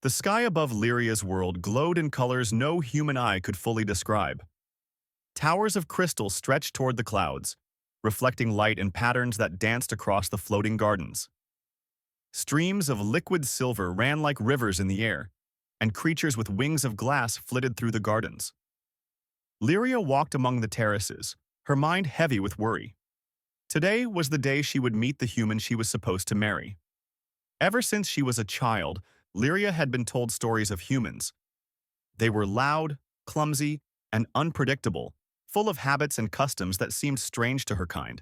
The sky above Lyria's world glowed in colors no human eye could fully describe. Towers of crystal stretched toward the clouds, reflecting light in patterns that danced across the floating gardens. Streams of liquid silver ran like rivers in the air, and creatures with wings of glass flitted through the gardens. Lyria walked among the terraces, her mind heavy with worry. Today was the day she would meet the human she was supposed to marry. Ever since she was a child, Lyria had been told stories of humans. They were loud, clumsy, and unpredictable, full of habits and customs that seemed strange to her kind.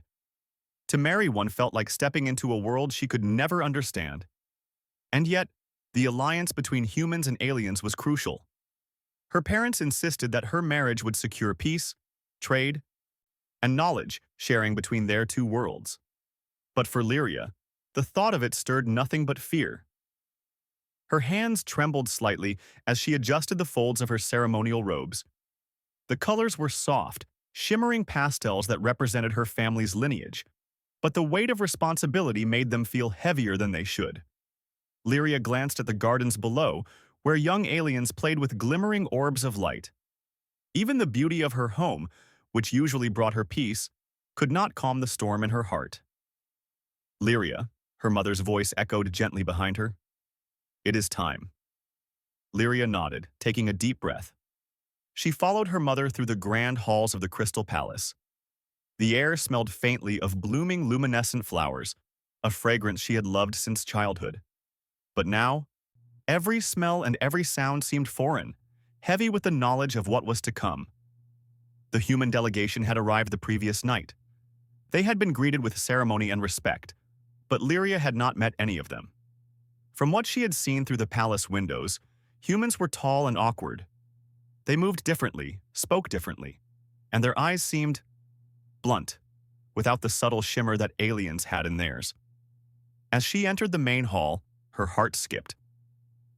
To marry one felt like stepping into a world she could never understand. And yet, the alliance between humans and aliens was crucial. Her parents insisted that her marriage would secure peace, trade, and knowledge sharing between their two worlds. But for Lyria, the thought of it stirred nothing but fear. Her hands trembled slightly as she adjusted the folds of her ceremonial robes. The colors were soft, shimmering pastels that represented her family's lineage, but the weight of responsibility made them feel heavier than they should. Lyria glanced at the gardens below, where young aliens played with glimmering orbs of light. Even the beauty of her home, which usually brought her peace, could not calm the storm in her heart. "Lyria," her mother's voice echoed gently behind her. "It is time." Lyria nodded, taking a deep breath. She followed her mother through the grand halls of the Crystal Palace. The air smelled faintly of blooming luminescent flowers, a fragrance she had loved since childhood. But now, every smell and every sound seemed foreign, heavy with the knowledge of what was to come. The human delegation had arrived the previous night. They had been greeted with ceremony and respect, but Lyria had not met any of them. From what she had seen through the palace windows, humans were tall and awkward. They moved differently, spoke differently, and their eyes seemed blunt, without the subtle shimmer that aliens had in theirs. As she entered the main hall, her heart skipped.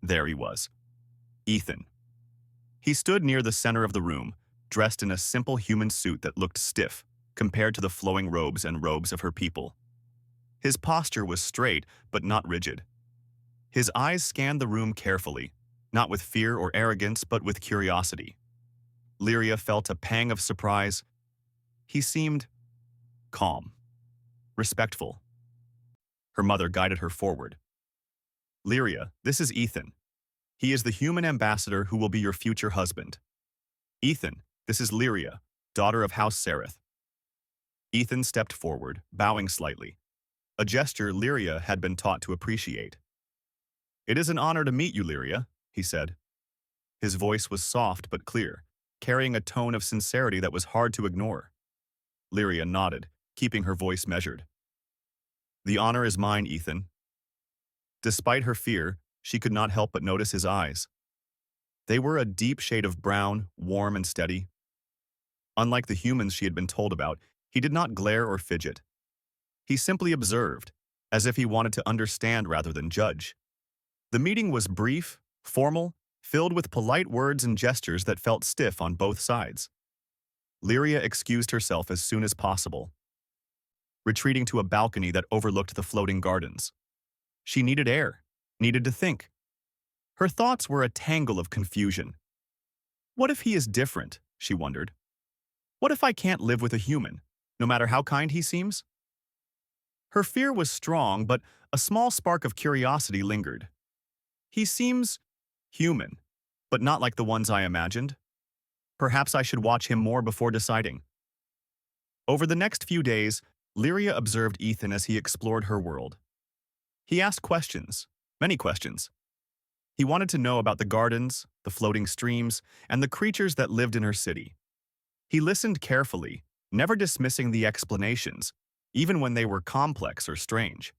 There he was, Ethan. He stood near the center of the room, dressed in a simple human suit that looked stiff compared to the flowing robes and robes of her people. His posture was straight but not rigid. His eyes scanned the room carefully, not with fear or arrogance but with curiosity. Lyria felt a pang of surprise. He seemed calm, respectful. Her mother guided her forward. "Lyria, this is Ethan. He is the human ambassador who will be your future husband. Ethan, this is Lyria, daughter of House Sereth." Ethan stepped forward, bowing slightly, a gesture Lyria had been taught to appreciate. "It is an honor to meet you, Lyria," he said. His voice was soft but clear, carrying a tone of sincerity that was hard to ignore. Lyria nodded, keeping her voice measured. "The honor is mine, Ethan." Despite her fear, she could not help but notice his eyes. They were a deep shade of brown, warm and steady. Unlike the humans she had been told about, he did not glare or fidget. He simply observed, as if he wanted to understand rather than judge. The meeting was brief, formal, filled with polite words and gestures that felt stiff on both sides. Lyria excused herself as soon as possible, retreating to a balcony that overlooked the floating gardens. She needed air, needed to think. Her thoughts were a tangle of confusion. What if he is different, she wondered. What if I can't live with a human, no matter how kind he seems? Her fear was strong, but a small spark of curiosity lingered. He seems human, but not like the ones I imagined. Perhaps I should watch him more before deciding. Over the next few days, Lyria observed Ethan as he explored her world. He asked questions, many questions. He wanted to know about the gardens, the floating streams, and the creatures that lived in her city. He listened carefully, never dismissing the explanations, even when they were complex or strange.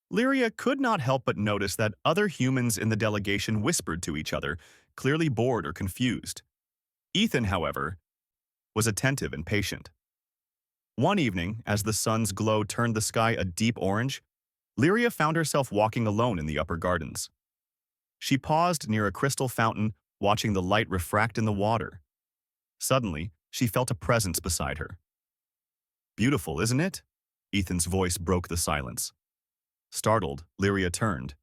Lyria could not help but notice that other humans in the delegation whispered to each other, clearly bored or confused. Ethan, however, was attentive and patient. One evening, as the sun's glow turned the sky a deep orange, Lyria found herself walking alone in the upper gardens. She paused near a crystal fountain, watching the light refract in the water. Suddenly, she felt a presence beside her. "Beautiful, isn't it?" Ethan's voice broke the silence. Startled, Lyria turned.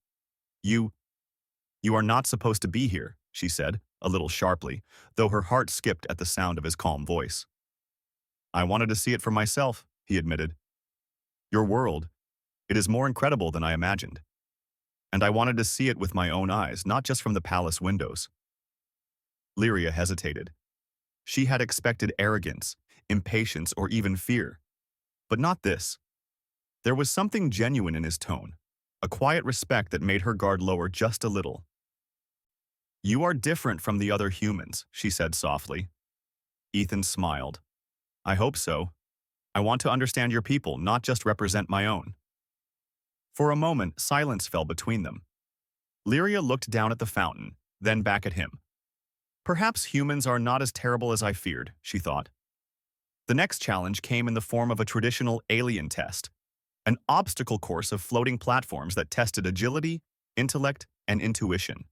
You You are not supposed to be here, she said, a little sharply, though her heart skipped at the sound of his calm voice. I wanted to see it for myself, he admitted. Your world, it is more incredible than I imagined. And I wanted to see it with my own eyes, not just from the palace windows. Lyria hesitated. She had expected arrogance, impatience, or even fear. But not this. There was something genuine in his tone, a quiet respect that made her guard lower just a little. You are different from the other humans, she said softly. Ethan smiled. I hope so. I want to understand your people, not just represent my own. For a moment, silence fell between them. Lyria looked down at the fountain, then back at him. Perhaps humans are not as terrible as I feared, she thought. The next challenge came in the form of a traditional alien test, an obstacle course of floating platforms that tested agility, intellect, and intuition.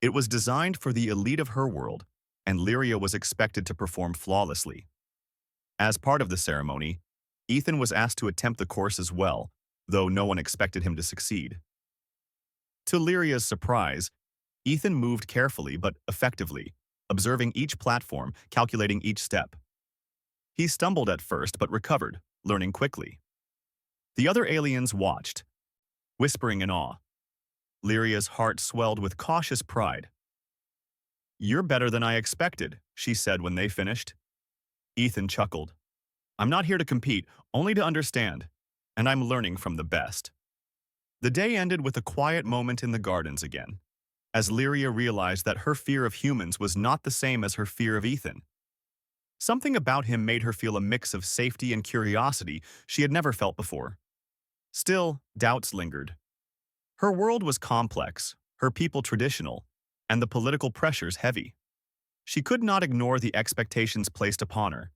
It was designed for the elite of her world, and Lyria was expected to perform flawlessly. As part of the ceremony, Ethan was asked to attempt the course as well, though no one expected him to succeed. To Lyria's surprise, Ethan moved carefully but effectively, observing each platform, calculating each step. He stumbled at first but recovered, learning quickly. The other aliens watched, whispering in awe. Lyria's heart swelled with cautious pride. You're better than I expected, she said when they finished. Ethan chuckled. I'm not here to compete, only to understand, and I'm learning from the best. The day ended with a quiet moment in the gardens again, as Lyria realized that her fear of humans was not the same as her fear of Ethan. Something about him made her feel a mix of safety and curiosity she had never felt before. Still, doubts lingered. Her world was complex, her people traditional, and the political pressures heavy. She could not ignore the expectations placed upon her.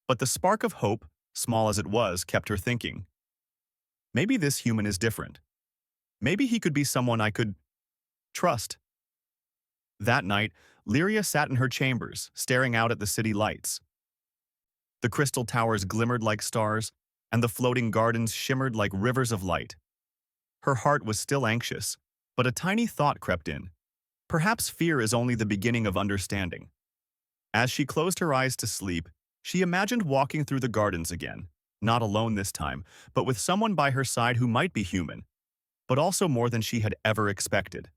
But the spark of hope, small as it was, kept her thinking. Maybe this human is different. Maybe he could be someone I could trust. That night, Lyria sat in her chambers, staring out at the city lights. The crystal towers glimmered like stars, and the floating gardens shimmered like rivers of light. Her heart was still anxious, but a tiny thought crept in. Perhaps fear is only the beginning of understanding. As she closed her eyes to sleep, she imagined walking through the gardens again, not alone this time, but with someone by her side who might be human, but also more than she had ever expected.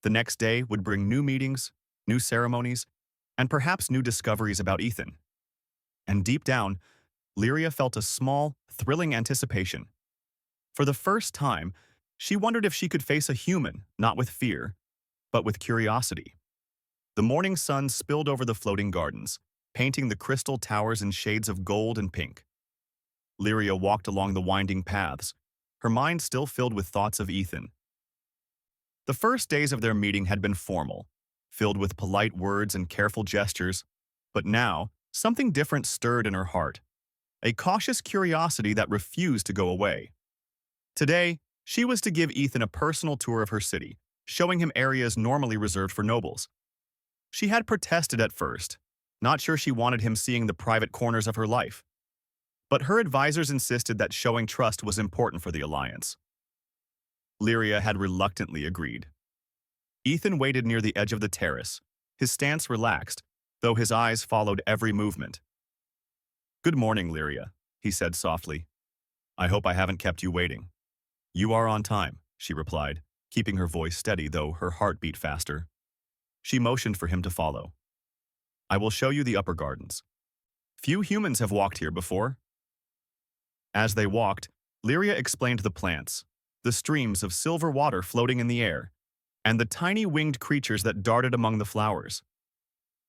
The next day would bring new meetings, new ceremonies, and perhaps new discoveries about Ethan. And deep down, Lyria felt a small, thrilling anticipation. For the first time, she wondered if she could face a human, not with fear, but with curiosity. The morning sun spilled over the floating gardens, painting the crystal towers in shades of gold and pink. Lyria walked along the winding paths, her mind still filled with thoughts of Ethan. The first days of their meeting had been formal, filled with polite words and careful gestures, but now, something different stirred in her heart, a cautious curiosity that refused to go away. Today, she was to give Ethan a personal tour of her city, showing him areas normally reserved for nobles. She had protested at first, not sure she wanted him seeing the private corners of her life. But her advisors insisted that showing trust was important for the alliance. Lyria had reluctantly agreed. Ethan waited near the edge of the terrace, his stance relaxed, though his eyes followed every movement. Good morning, Lyria, he said softly. I hope I haven't kept you waiting. You are on time, she replied, keeping her voice steady though her heart beat faster. She motioned for him to follow. I will show you the upper gardens. Few humans have walked here before. As they walked, Lyria explained the plants, the streams of silver water floating in the air, and the tiny winged creatures that darted among the flowers.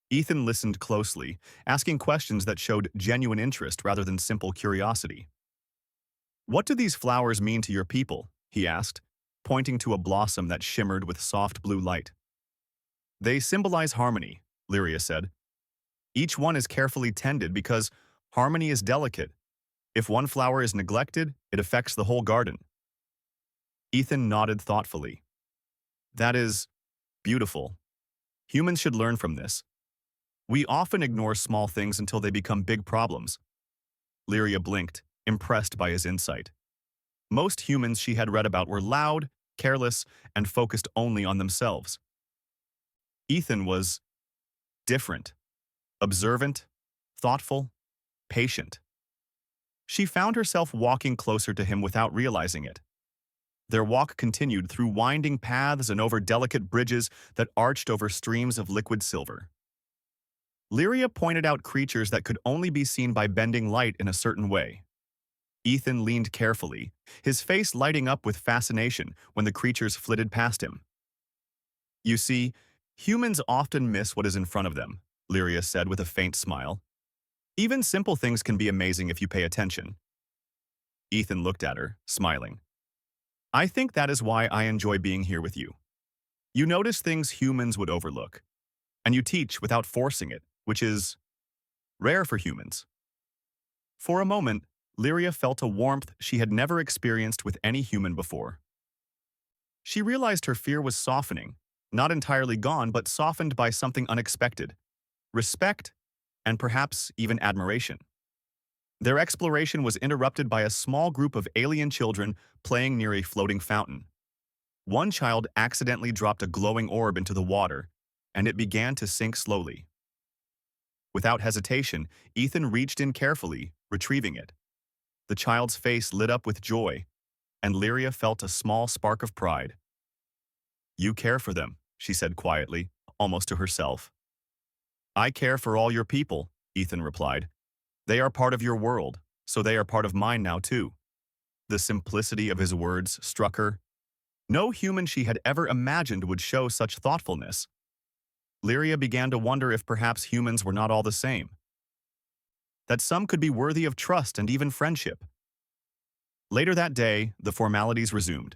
Ethan listened closely, asking questions that showed genuine interest rather than simple curiosity. What do these flowers mean to your people? He asked, pointing to a blossom that shimmered with soft blue light. They symbolize harmony, Lyria said. Each one is carefully tended because harmony is delicate. If one flower is neglected, it affects the whole garden. Ethan nodded thoughtfully. That is beautiful. Humans should learn from this. We often ignore small things until they become big problems. Lyria blinked, impressed by his insight. Most humans she had read about were loud, careless, and focused only on themselves. Ethan was different, observant, thoughtful, patient. She found herself walking closer to him without realizing it. Their walk continued through winding paths and over delicate bridges that arched over streams of liquid silver. Lyria pointed out creatures that could only be seen by bending light in a certain way. Ethan leaned carefully, his face lighting up with fascination when the creatures flitted past him. "You see, humans often miss what is in front of them," Lyria said with a faint smile. "Even simple things can be amazing if you pay attention." Ethan looked at her, smiling. "I think that is why I enjoy being here with you. You notice things humans would overlook, and you teach without forcing it, which is rare for humans." For a moment, Lyria felt a warmth she had never experienced with any human before. She realized her fear was softening, not entirely gone, but softened by something unexpected: respect, and perhaps even admiration. Their exploration was interrupted by a small group of alien children playing near a floating fountain. One child accidentally dropped a glowing orb into the water, and it began to sink slowly. Without hesitation, Ethan reached in carefully, retrieving it. The child's face lit up with joy, and Lyria felt a small spark of pride. "You care for them," she said quietly, almost to herself. "I care for all your people," Ethan replied. "They are part of your world, so they are part of mine now too." The simplicity of his words struck her. No human she had ever imagined would show such thoughtfulness. Lyria began to wonder if perhaps humans were not all the same, that some could be worthy of trust and even friendship. Later that day, the formalities resumed.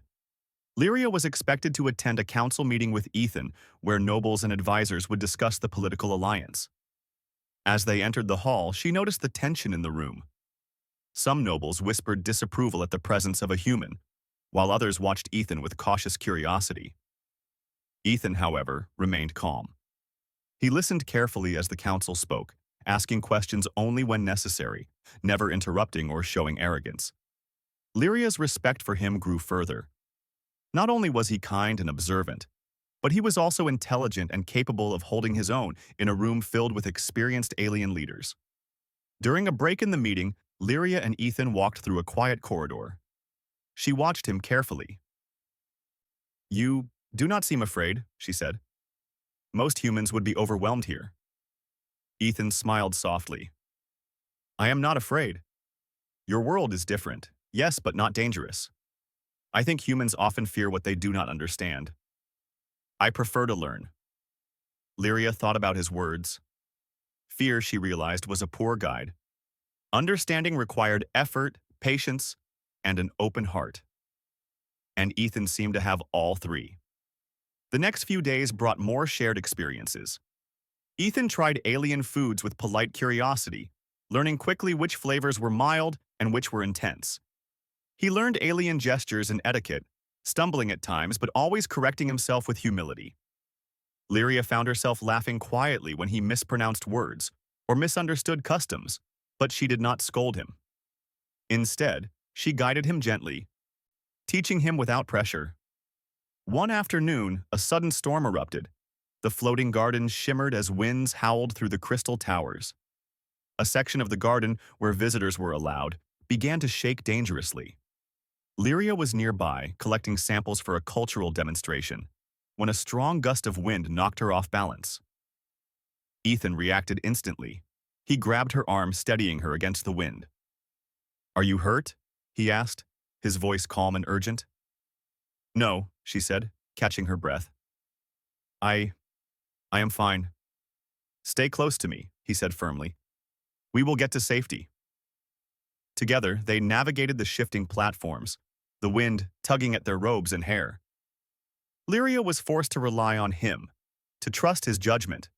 Lyria was expected to attend a council meeting with Ethan, where nobles and advisors would discuss the political alliance. As they entered the hall, she noticed the tension in the room. Some nobles whispered disapproval at the presence of a human, while others watched Ethan with cautious curiosity. Ethan, however, remained calm. He listened carefully as the council spoke, asking questions only when necessary, never interrupting or showing arrogance. Lyria's respect for him grew further. Not only was he kind and observant, but he was also intelligent and capable of holding his own in a room filled with experienced alien leaders. During a break in the meeting, Lyria and Ethan walked through a quiet corridor. She watched him carefully. "You do not seem afraid," she said. "Most humans would be overwhelmed here." Ethan smiled softly. "I am not afraid. Your world is different, yes, but not dangerous. I think humans often fear what they do not understand. I prefer to learn." Lyria thought about his words. Fear, she realized, was a poor guide. Understanding required effort, patience, and an open heart. And Ethan seemed to have all three. The next few days brought more shared experiences. Ethan tried alien foods with polite curiosity, learning quickly which flavors were mild and which were intense. He learned alien gestures and etiquette, stumbling at times but always correcting himself with humility. Lyria found herself laughing quietly when he mispronounced words or misunderstood customs, but she did not scold him. Instead, she guided him gently, teaching him without pressure. One afternoon, a sudden storm erupted. The floating garden shimmered as winds howled through the crystal towers. A section of the garden, where visitors were allowed, began to shake dangerously. Lyria was nearby, collecting samples for a cultural demonstration, when a strong gust of wind knocked her off balance. Ethan reacted instantly. He grabbed her arm, steadying her against the wind. "Are you hurt?" he asked, his voice calm and urgent. "No," she said, catching her breath. I am fine." "Stay close to me," he said firmly. "We will get to safety." Together, they navigated the shifting platforms, the wind tugging at their robes and hair. Lyria was forced to rely on him, to trust his judgment.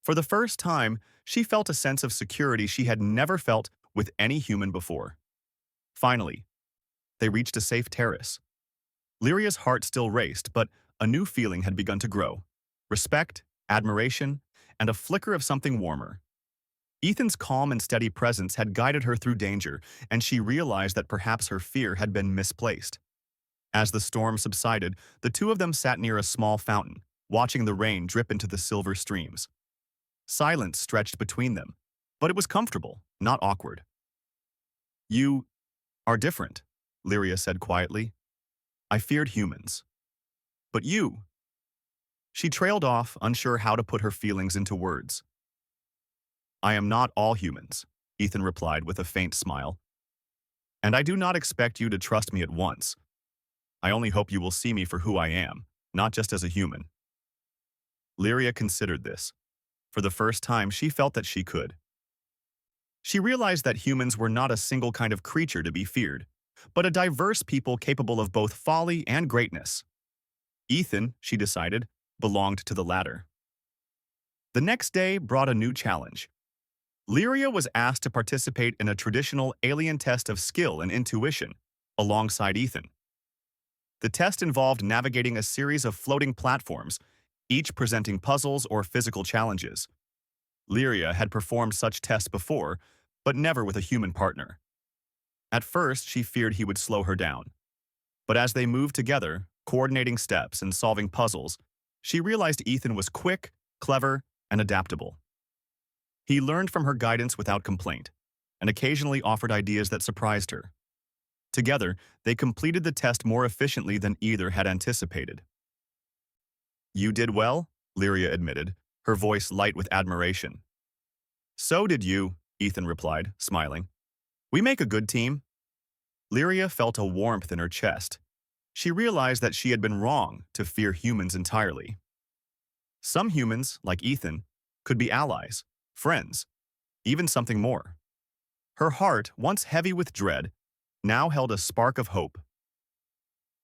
For the first time, she felt a sense of security she had never felt with any human before. Finally, they reached a safe terrace. Lyria's heart still raced, but a new feeling had begun to grow: respect, admiration, and a flicker of something warmer. Ethan's calm and steady presence had guided her through danger, and she realized that perhaps her fear had been misplaced. As the storm subsided, the two of them sat near a small fountain, watching the rain drip into the silver streams. Silence stretched between them, but it was comfortable, not awkward. "You are different," Lyria said quietly. "I feared humans. But you—" She trailed off, unsure how to put her feelings into words. "I am not all humans," Ethan replied with a faint smile. "And I do not expect you to trust me at once. I only hope you will see me for who I am, not just as a human." Lyria considered this. For the first time, she felt that she could. She realized that humans were not a single kind of creature to be feared, but a diverse people capable of both folly and greatness. Ethan, she decided, belonged to the latter. The next day brought a new challenge. Lyria was asked to participate in a traditional alien test of skill and intuition, alongside Ethan. The test involved navigating a series of floating platforms, each presenting puzzles or physical challenges. Lyria had performed such tests before, but never with a human partner. At first, she feared he would slow her down. But as they moved together, coordinating steps and solving puzzles, she realized Ethan was quick, clever, and adaptable. He learned from her guidance without complaint, and occasionally offered ideas that surprised her. Together, they completed the test more efficiently than either had anticipated. "You did well," Lyria admitted, her voice light with admiration. "So did you," Ethan replied, smiling. "We make a good team." Lyria felt a warmth in her chest. She realized that she had been wrong to fear humans entirely. Some humans, like Ethan, could be allies, friends, even something more. Her heart, once heavy with dread, now held a spark of hope.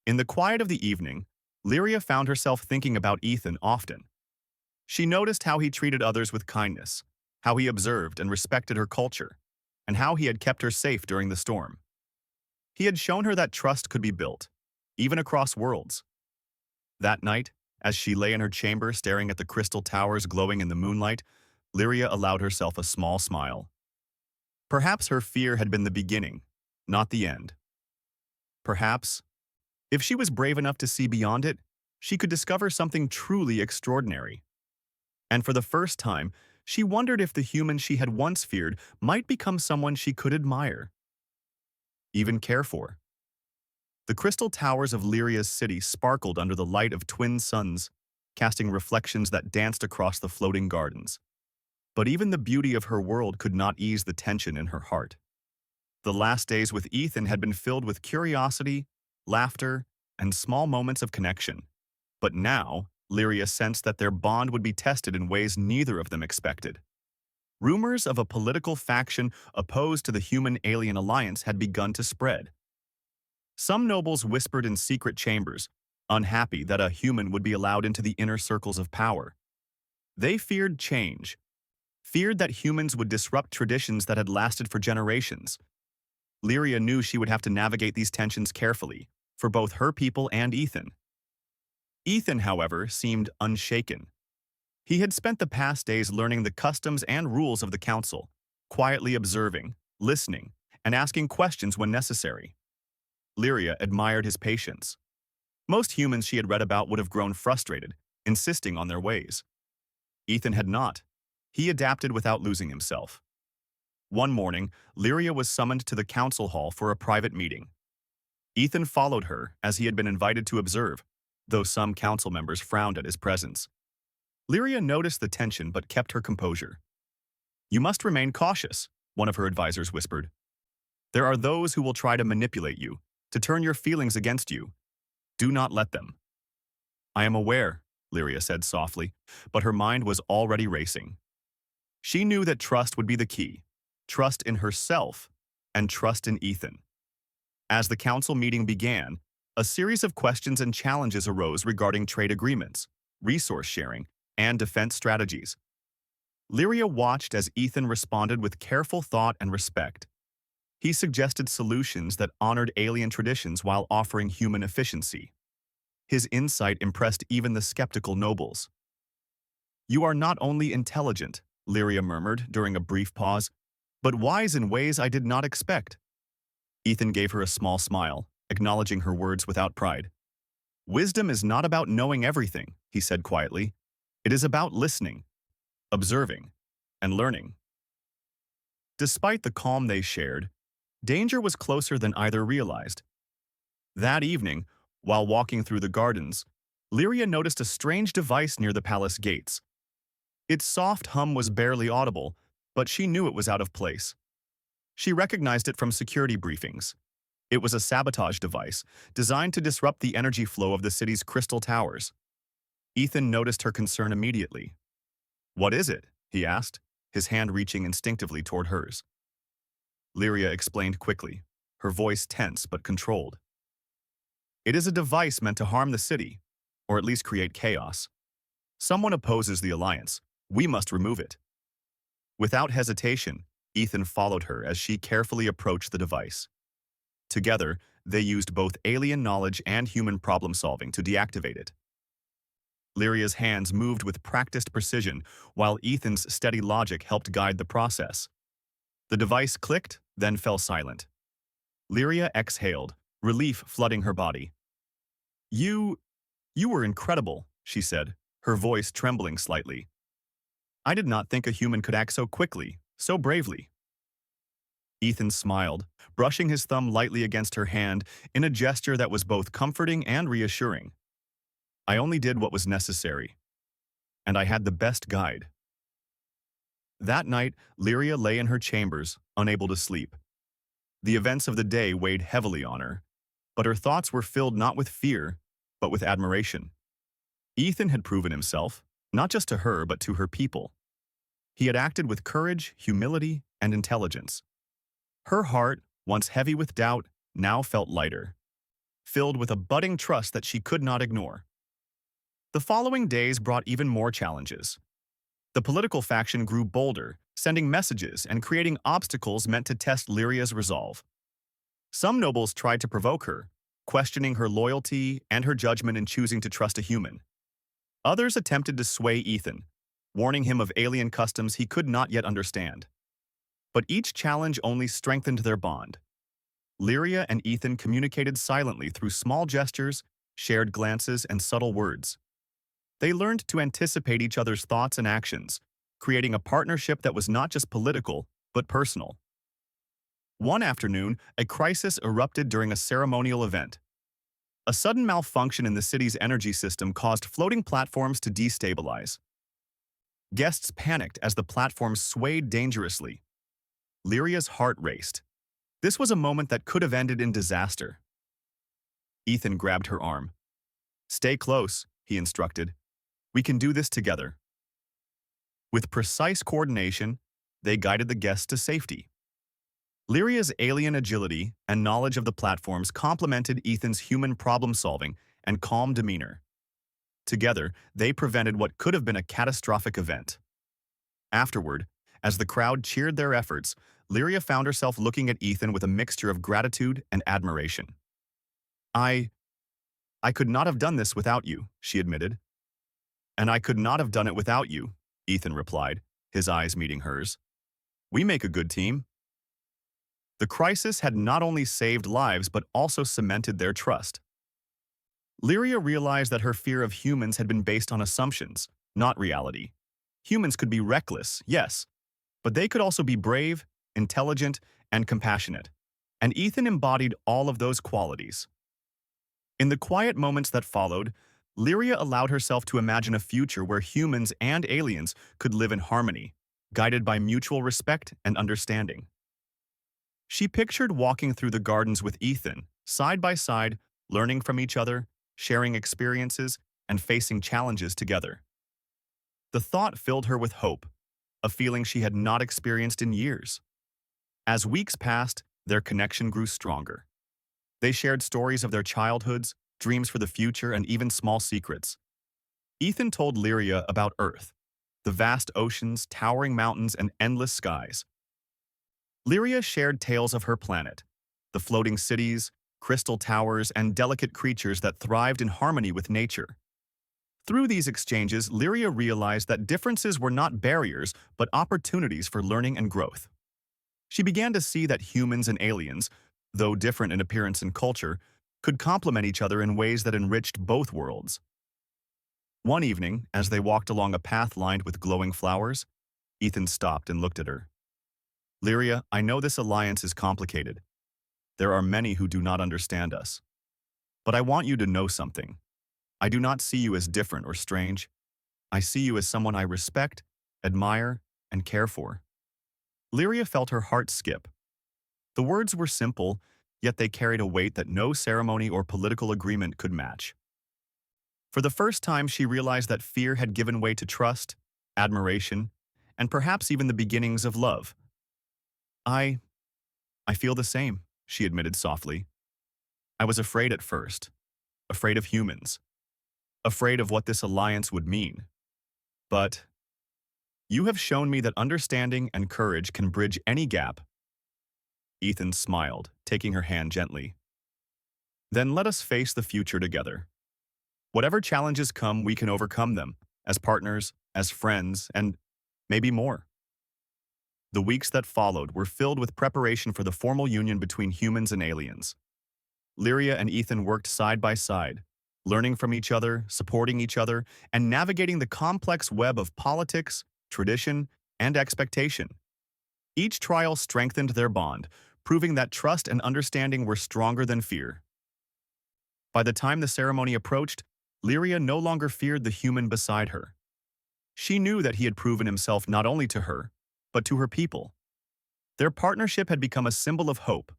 In the quiet of the evening, Lyria found herself thinking about Ethan often. She noticed how he treated others with kindness, how he observed and respected her culture, and how he had kept her safe during the storm. He had shown her that trust could be built, even across worlds. That night, as she lay in her chamber staring at the crystal towers glowing in the moonlight, Lyria allowed herself a small smile. Perhaps her fear had been the beginning, not the end. Perhaps, if she was brave enough to see beyond it, she could discover something truly extraordinary. And for the first time, she wondered if the human she had once feared might become someone she could admire, even care for. The crystal towers of Lyria's city sparkled under the light of twin suns, casting reflections that danced across the floating gardens. But even the beauty of her world could not ease the tension in her heart. The last days with Ethan had been filled with curiosity, laughter, and small moments of connection. But now, Lyria sensed that their bond would be tested in ways neither of them expected. Rumors of a political faction opposed to the human-alien alliance had begun to spread. Some nobles whispered in secret chambers, unhappy that a human would be allowed into the inner circles of power. They feared change, feared that humans would disrupt traditions that had lasted for generations. Lyria knew she would have to navigate these tensions carefully, for both her people and Ethan. Ethan, however, seemed unshaken. He had spent the past days learning the customs and rules of the council, quietly observing, listening, and asking questions when necessary. Lyria admired his patience. Most humans she had read about would have grown frustrated, insisting on their ways. Ethan had not. He adapted without losing himself. One morning, Lyria was summoned to the council hall for a private meeting. Ethan followed her, as he had been invited to observe, though some council members frowned at his presence. Lyria noticed the tension but kept her composure. "You must remain cautious," one of her advisors whispered. "There are those who will try to manipulate you, to turn your feelings against you. Do not let them." "I am aware," Lyria said softly, but her mind was already racing. She knew that trust would be the key, trust in herself and trust in Ethan. As the council meeting began, a series of questions and challenges arose regarding trade agreements, resource sharing, and defense strategies. Lyria watched as Ethan responded with careful thought and respect. He suggested solutions that honored alien traditions while offering human efficiency. His insight impressed even the skeptical nobles. "You are not only intelligent," Lyria murmured during a brief pause, "but wise in ways I did not expect." Ethan gave her a small smile, acknowledging her words without pride. Wisdom is not about knowing everything, he said quietly. It is about listening, observing, and learning. Despite the calm they shared, danger was closer than either realized. That evening, while walking through the gardens, Lyria noticed a strange device near the palace gates. Its soft hum was barely audible, but she knew it was out of place. She recognized it from security briefings. It was a sabotage device, designed to disrupt the energy flow of the city's crystal towers. Ethan noticed her concern immediately. "What is it?" he asked, his hand reaching instinctively toward hers. Lyria explained quickly, her voice tense but controlled. "It is a device meant to harm the city, or at least create chaos. Someone opposes the alliance. We must remove it." Without hesitation, Ethan followed her as she carefully approached the device. Together, they used both alien knowledge and human problem-solving to deactivate it. Lyria's hands moved with practiced precision, while Ethan's steady logic helped guide the process. The device clicked, then fell silent. Lyria exhaled, relief flooding her body. You were incredible," she said, her voice trembling slightly. "I did not think a human could act so quickly, so bravely." Ethan smiled, brushing his thumb lightly against her hand in a gesture that was both comforting and reassuring. "I only did what was necessary. And I had the best guide." That night, Lyria lay in her chambers, unable to sleep. The events of the day weighed heavily on her, but her thoughts were filled not with fear, but with admiration. Ethan had proven himself, not just to her, but to her people. He had acted with courage, humility, and intelligence. Her heart, once heavy with doubt, now felt lighter, filled with a budding trust that she could not ignore. The following days brought even more challenges. The political faction grew bolder, sending messages and creating obstacles meant to test Lyria's resolve. Some nobles tried to provoke her, questioning her loyalty and her judgment in choosing to trust a human. Others attempted to sway Ethan, warning him of alien customs he could not yet understand. But each challenge only strengthened their bond. Lyria and Ethan communicated silently through small gestures, shared glances, and subtle words. They learned to anticipate each other's thoughts and actions, creating a partnership that was not just political, but personal. One afternoon, a crisis erupted during a ceremonial event. A sudden malfunction in the city's energy system caused floating platforms to destabilize. Guests panicked as the platforms swayed dangerously. Lyria's heart raced. This was a moment that could have ended in disaster. Ethan grabbed her arm. "Stay close," he instructed. "We can do this together." With precise coordination, they guided the guests to safety. Lyria's alien agility and knowledge of the platforms complemented Ethan's human problem-solving and calm demeanor. Together, they prevented what could have been a catastrophic event. Afterward, as the crowd cheered their efforts, Lyria found herself looking at Ethan with a mixture of gratitude and admiration. I could not have done this without you," she admitted. "And I could not have done it without you," Ethan replied, his eyes meeting hers. "We make a good team." The crisis had not only saved lives but also cemented their trust. Lyria realized that her fear of humans had been based on assumptions, not reality. Humans could be reckless, yes, but they could also be brave, intelligent, and compassionate. And Ethan embodied all of those qualities. In the quiet moments that followed, Lyria allowed herself to imagine a future where humans and aliens could live in harmony, guided by mutual respect and understanding. She pictured walking through the gardens with Ethan, side by side, learning from each other, sharing experiences, and facing challenges together. The thought filled her with hope, a feeling she had not experienced in years. As weeks passed, their connection grew stronger. They shared stories of their childhoods, dreams for the future, and even small secrets. Ethan told Lyria about Earth, the vast oceans, towering mountains, and endless skies. Lyria shared tales of her planet, the floating cities, crystal towers, and delicate creatures that thrived in harmony with nature. Through these exchanges, Lyria realized that differences were not barriers, but opportunities for learning and growth. She began to see that humans and aliens, though different in appearance and culture, could complement each other in ways that enriched both worlds. One evening, as they walked along a path lined with glowing flowers, Ethan stopped and looked at her. "Lyria, I know this alliance is complicated. There are many who do not understand us. But I want you to know something. I do not see you as different or strange. I see you as someone I respect, admire, and care for." Lyria felt her heart skip. The words were simple, yet they carried a weight that no ceremony or political agreement could match. For the first time, she realized that fear had given way to trust, admiration, and perhaps even the beginnings of love. I feel the same," she admitted softly. "I was afraid at first, afraid of humans, afraid of what this alliance would mean. But you have shown me that understanding and courage can bridge any gap." Ethan smiled, taking her hand gently. "Then let us face the future together. Whatever challenges come, we can overcome them, as partners, as friends, and maybe more." The weeks that followed were filled with preparation for the formal union between humans and aliens. Lyria and Ethan worked side by side, learning from each other, supporting each other, and navigating the complex web of politics, tradition, and expectation. Each trial strengthened their bond, proving that trust and understanding were stronger than fear. By the time the ceremony approached, Lyria no longer feared the human beside her. She knew that he had proven himself not only to her, but to her people. Their partnership had become a symbol of hope,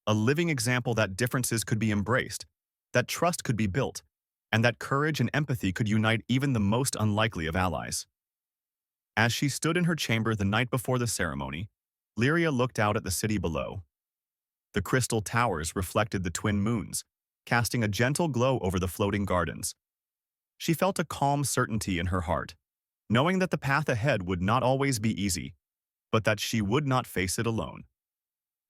a living example that differences could be embraced, that trust could be built, and that courage and empathy could unite even the most unlikely of allies. As she stood in her chamber the night before the ceremony, Lyria looked out at the city below. The crystal towers reflected the twin moons, casting a gentle glow over the floating gardens. She felt a calm certainty in her heart, knowing that the path ahead would not always be easy, but that she would not face it alone.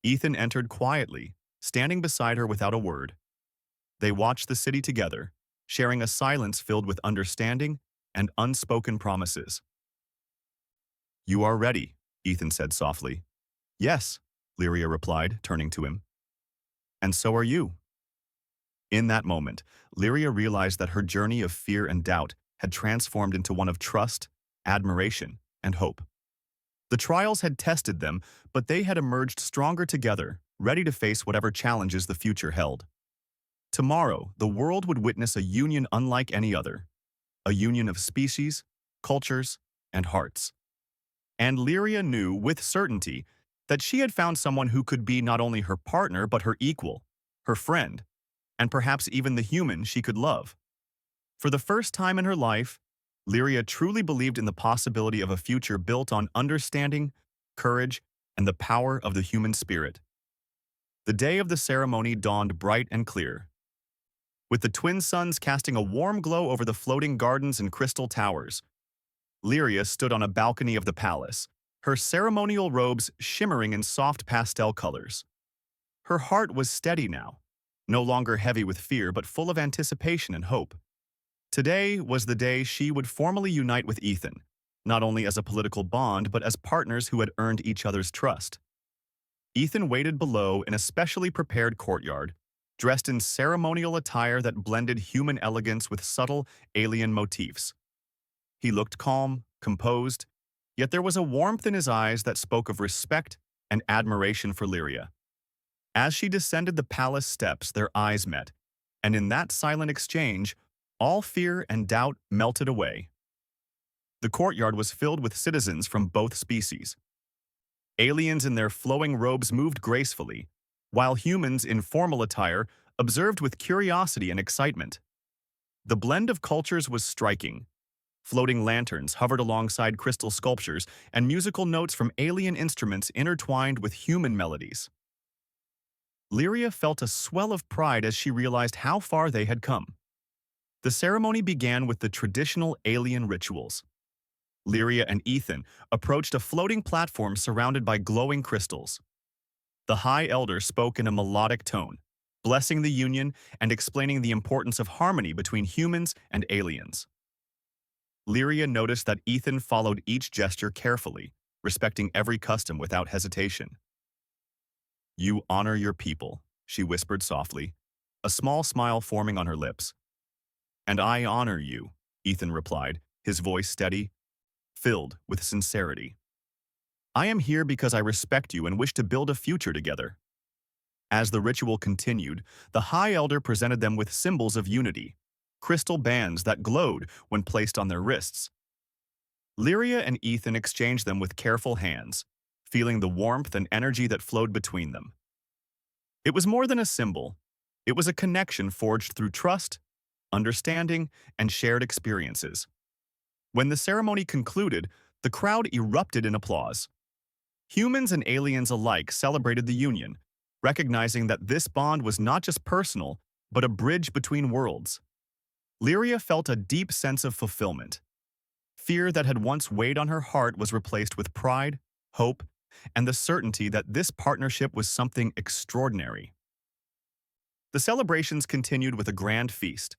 Ethan entered quietly, standing beside her without a word. They watched the city together, sharing a silence filled with understanding and unspoken promises. "You are ready," Ethan said softly. "Yes," Lyria replied, turning to him. "And so are you." In that moment, Lyria realized that her journey of fear and doubt had transformed into one of trust, admiration, and hope. The trials had tested them, but they had emerged stronger together, ready to face whatever challenges the future held. Tomorrow, the world would witness a union unlike any other, a union of species, cultures, and hearts. And Lyria knew with certainty that she had found someone who could be not only her partner but her equal, her friend, and perhaps even the human she could love. For the first time in her life, Lyria truly believed in the possibility of a future built on understanding, courage, and the power of the human spirit. The day of the ceremony dawned bright and clear, with the twin suns casting a warm glow over the floating gardens and crystal towers. Lyria stood on a balcony of the palace, her ceremonial robes shimmering in soft pastel colors. Her heart was steady now, no longer heavy with fear but full of anticipation and hope. Today was the day she would formally unite with Ethan, not only as a political bond but as partners who had earned each other's trust. Ethan waited below in a specially prepared courtyard, dressed in ceremonial attire that blended human elegance with subtle alien motifs. He looked calm, composed, yet there was a warmth in his eyes that spoke of respect and admiration for Lyria. As she descended the palace steps, their eyes met, and in that silent exchange, all fear and doubt melted away. The courtyard was filled with citizens from both species. Aliens in their flowing robes moved gracefully, while humans in formal attire observed with curiosity and excitement. The blend of cultures was striking. Floating lanterns hovered alongside crystal sculptures, and musical notes from alien instruments intertwined with human melodies. Lyria felt a swell of pride as she realized how far they had come. The ceremony began with the traditional alien rituals. Lyria and Ethan approached a floating platform surrounded by glowing crystals. The High Elder spoke in a melodic tone, blessing the union and explaining the importance of harmony between humans and aliens. Lyria noticed that Ethan followed each gesture carefully, respecting every custom without hesitation. "You honor your people," she whispered softly, a small smile forming on her lips. "And I honor you," Ethan replied, his voice steady, filled with sincerity. "I am here because I respect you and wish to build a future together." As the ritual continued, the High Elder presented them with symbols of unity, crystal bands that glowed when placed on their wrists. Lyria and Ethan exchanged them with careful hands, feeling the warmth and energy that flowed between them. It was more than a symbol. It was a connection forged through trust, understanding, and shared experiences. When the ceremony concluded, the crowd erupted in applause. Humans and aliens alike celebrated the union, recognizing that this bond was not just personal, but a bridge between worlds. Lyria felt a deep sense of fulfillment. Fear that had once weighed on her heart was replaced with pride, hope, and the certainty that this partnership was something extraordinary. The celebrations continued with a grand feast.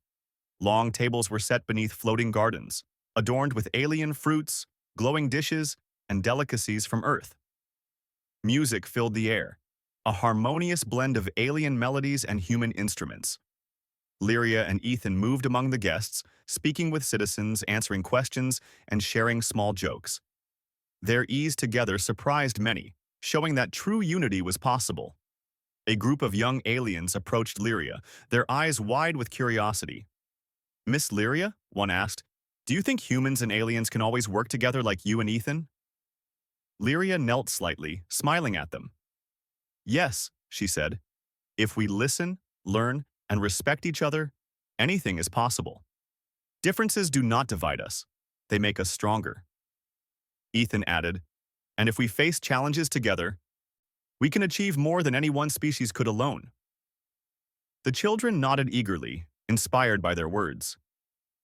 Long tables were set beneath floating gardens, adorned with alien fruits, glowing dishes, and delicacies from Earth. Music filled the air, a harmonious blend of alien melodies and human instruments. Lyria and Ethan moved among the guests, speaking with citizens, answering questions, and sharing small jokes. Their ease together surprised many, showing that true unity was possible. A group of young aliens approached Lyria, their eyes wide with curiosity. "Miss Lyria," one asked, "do you think humans and aliens can always work together like you and Ethan?" Lyria knelt slightly, smiling at them. "Yes," she said. "If we listen, learn, and respect each other, anything is possible. Differences do not divide us. They make us stronger." Ethan added, "And if we face challenges together, we can achieve more than any one species could alone." The children nodded eagerly, inspired by their words.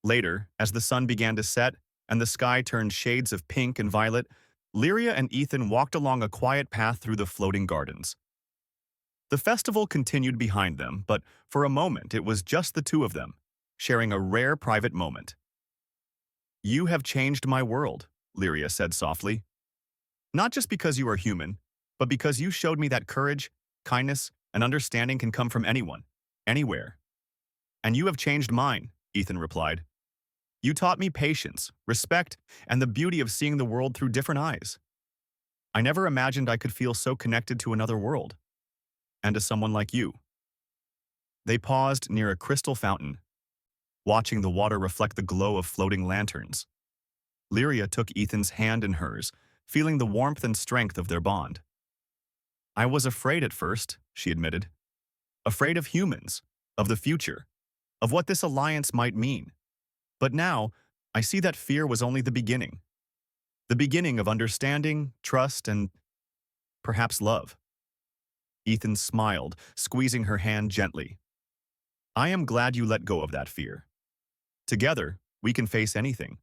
Later, as the sun began to set and the sky turned shades of pink and violet, Lyria and Ethan walked along a quiet path through the floating gardens. The festival continued behind them, but for a moment it was just the two of them, sharing a rare private moment. "You have changed my world," Lyria said softly. "Not just because you are human, but because you showed me that courage, kindness, and understanding can come from anyone, anywhere." "And you have changed mine," Ethan replied. "You taught me patience, respect, and the beauty of seeing the world through different eyes. I never imagined I could feel so connected to another world, and to someone like you." They paused near a crystal fountain, watching the water reflect the glow of floating lanterns. Lyria took Ethan's hand in hers, feeling the warmth and strength of their bond. "I was afraid at first," she admitted. "Afraid of humans, of the future, of what this alliance might mean. But now, I see that fear was only the beginning. The beginning of understanding, trust, and perhaps love." Ethan smiled, squeezing her hand gently. "I am glad you let go of that fear. Together, we can face anything."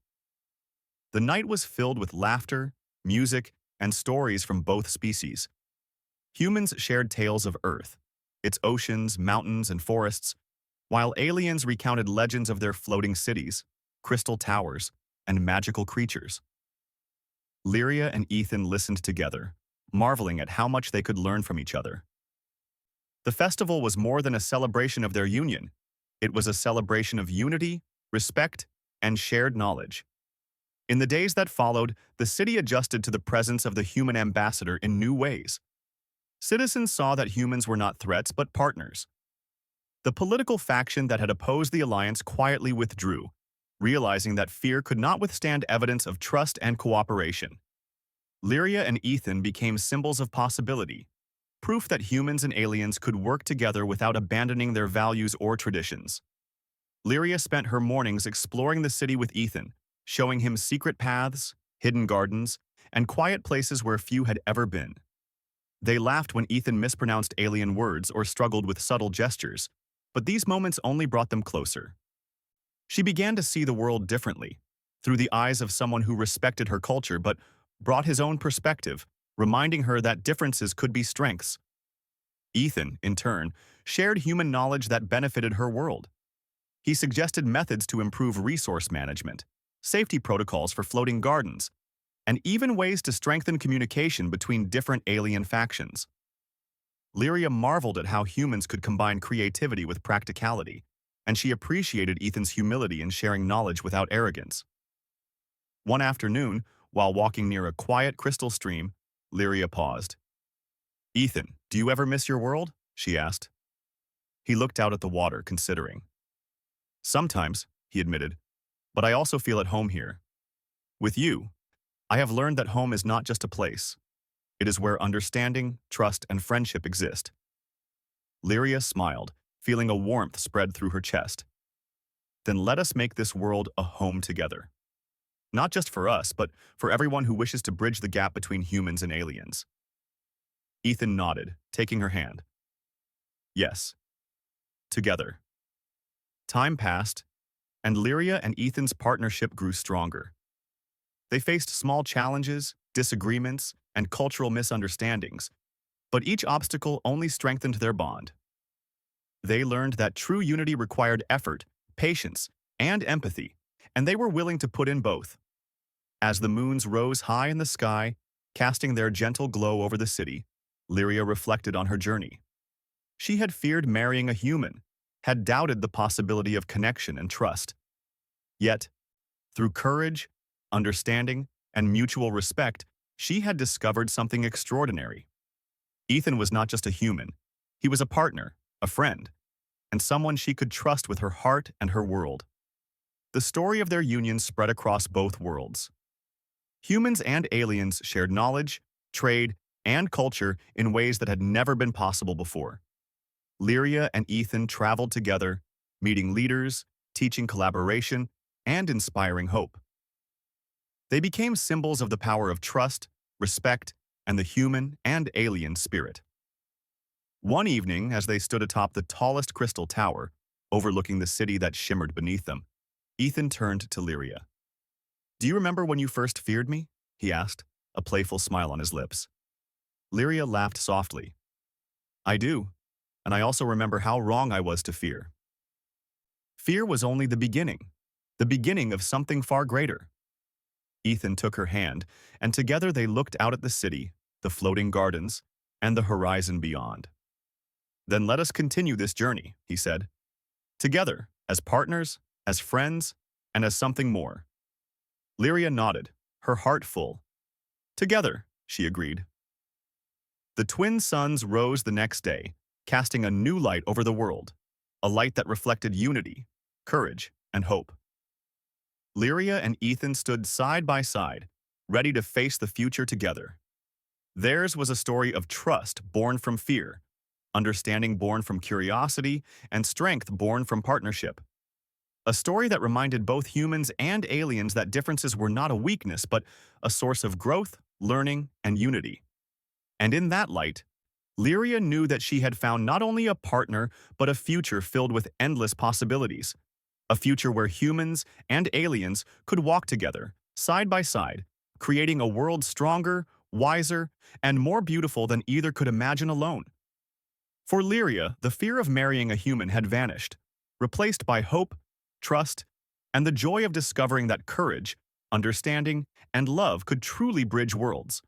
The night was filled with laughter, music, and stories from both species. Humans shared tales of Earth, its oceans, mountains, and forests, while aliens recounted legends of their floating cities, crystal towers, and magical creatures. Lyria and Ethan listened together, marveling at how much they could learn from each other. The festival was more than a celebration of their union. It was a celebration of unity, respect, and shared knowledge. In the days that followed, the city adjusted to the presence of the human ambassador in new ways. Citizens saw that humans were not threats but partners. The political faction that had opposed the alliance quietly withdrew, realizing that fear could not withstand evidence of trust and cooperation. Lyria and Ethan became symbols of possibility, proof that humans and aliens could work together without abandoning their values or traditions. Lyria spent her mornings exploring the city with Ethan, showing him secret paths, hidden gardens, and quiet places where few had ever been. They laughed when Ethan mispronounced alien words or struggled with subtle gestures, but these moments only brought them closer. She began to see the world differently, through the eyes of someone who respected her culture but brought his own perspective, reminding her that differences could be strengths. Ethan, in turn, shared human knowledge that benefited her world. He suggested methods to improve resource management, safety protocols for floating gardens, and even ways to strengthen communication between different alien factions. Lyria marveled at how humans could combine creativity with practicality, and she appreciated Ethan's humility in sharing knowledge without arrogance. One afternoon, while walking near a quiet crystal stream, Lyria paused. "Ethan, do you ever miss your world?" she asked. He looked out at the water, considering. "Sometimes," he admitted, "but I also feel at home here. With you, I have learned that home is not just a place. It is where understanding, trust, and friendship exist." Lyria smiled, feeling a warmth spread through her chest. "Then let us make this world a home together. Not just for us, but for everyone who wishes to bridge the gap between humans and aliens." Ethan nodded, taking her hand. "Yes. Together." Time passed, and Lyria and Ethan's partnership grew stronger. They faced small challenges, disagreements, and cultural misunderstandings, but each obstacle only strengthened their bond. They learned that true unity required effort, patience, and empathy, and they were willing to put in both. As the moons rose high in the sky, casting their gentle glow over the city, Lyria reflected on her journey. She had feared marrying a human, had doubted the possibility of connection and trust. Yet, through courage, understanding, and mutual respect, she had discovered something extraordinary. Ethan was not just a human. He was a partner, a friend, and someone she could trust with her heart and her world. The story of their union spread across both worlds. Humans and aliens shared knowledge, trade, and culture in ways that had never been possible before. Lyria and Ethan traveled together, meeting leaders, teaching collaboration, and inspiring hope. They became symbols of the power of trust, respect, and the human and alien spirit. One evening, as they stood atop the tallest crystal tower, overlooking the city that shimmered beneath them, Ethan turned to Lyria. "Do you remember when you first feared me?" he asked, a playful smile on his lips. Lyria laughed softly. "I do, and I also remember how wrong I was to fear. Fear was only the beginning of something far greater." Ethan took her hand, and together they looked out at the city, the floating gardens, and the horizon beyond. "Then let us continue this journey," he said. "Together, as partners, as friends, and as something more." Lyria nodded, her heart full. "Together," she agreed. The twin suns rose the next day, casting a new light over the world, a light that reflected unity, courage, and hope. Lyria and Ethan stood side by side, ready to face the future together. Theirs was a story of trust born from fear, understanding born from curiosity, and strength born from partnership. A story that reminded both humans and aliens that differences were not a weakness, but a source of growth, learning, and unity. And in that light, Lyria knew that she had found not only a partner, but a future filled with endless possibilities. A future where humans and aliens could walk together, side by side, creating a world stronger, wiser, and more beautiful than either could imagine alone. For Lyria, the fear of marrying a human had vanished, replaced by hope, trust, and the joy of discovering that courage, understanding, and love could truly bridge worlds.